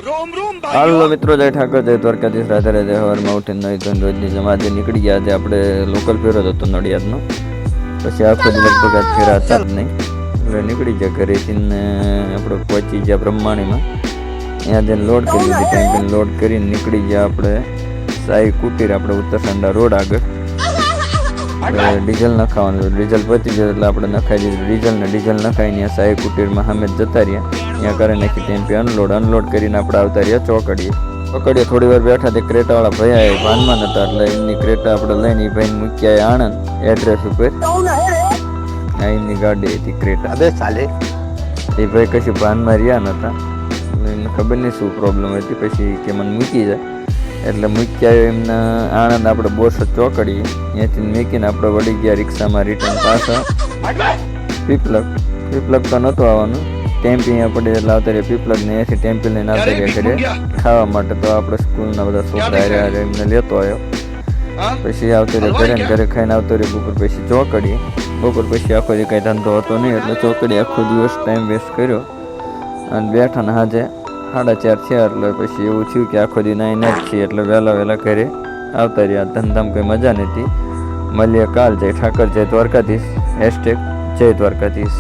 હાલો મિત્રો, જય ઠાકર, જય દ્વારકાધીશ, રાધે રાધે. સવારમાં ઉઠીને નહીં ધોઈને રોજની જેમ આજે નીકળી ગયા. આજે આપણે લોકલ ફેરો હતો નડિયાદનો. પછી આખો દી લગભગ આજ ફેરા હતા જ નહીં એટલે નીકળી ગયા ઘરેથી ને આપણે પહોંચી ગયા બ્રહ્માણીમાં. ત્યાં જઈને લોડ કરી દીધી. ટેમ્પીને લોડ કરીને નીકળી ગયા આપણે સાઈ કુટીર, આપણે ઉત્તરસંડા રોડ આગળ. ડીઝલ નખાવાનું, ડીઝલ પતી ગયું એટલે આપણે નખાઈ દીધું ડીઝલ ને ડીઝલ નખાઈને ત્યાં સાઈ કુટીરમાં સામે જતા રહ્યા. ત્યાં કરી નાખી ટેમ્પી અનલોડ કરીને આપણે આવતા રહ્યા ચોકડીએ. થોડી વાર બેઠા તે ક્રેટાવાળા ભાઈ આવ્યા, ભાનમાં નતા એટલે એમની ક્રેટા આપણે લઈને એ ભાઈને મૂક્યા આણંદ એડ્રેસ ઉપર. એમની ગાડી હતી ક્રેટા. એ ભાઈ કશું ભાનમાં રહ્યા નતા, એને ખબર નહીં શું પ્રોબ્લેમ હતી. પછી કે મને મૂકી જાય એટલે મૂકી આવ્યો એમના આણંદ આપણે બોરસદ ચોકડીએ. ત્યાંથી મૂકીને આપણે વળી ગયા રિક્ષામાં રિટર્ન પાછા પીપલગ તો નહોતું આવવાનું. ટેમ્પી અહીંયા પડે એટલે આવતા રહ્યા પીપલગ ને અહીંયાથી ટેમ્પી લઈને આવતા રહ્યા ઘરે ખાવા માટે. તો આપણે સ્કૂલના બધા છોકરા હારે એમને લેતો આવ્યો. પછી આવતો રહ્યો ઘરે ને ઘરે ખાઈને આવતો રહ્યો બપોર પછી ચોકડીએ. બપોર પછી આખો દી કાંઈ ધંધો હતો નહીં એટલે ચોકડી આખો દિવસ ટાઈમ વેસ્ટ કર્યો અને બેઠા ને હાજે 4:30 થયા. એટલે પછી એવું થયું કે આખો દી નાઈ જ છીએ એટલે વહેલા ઘરે આવતા રહ્યા. ધંધામાં કંઈ મજા નથી. મળીએ કાલ. જય ઠાકર, જય દ્વારકાધીશ. #જય દ્વારકાધીશ.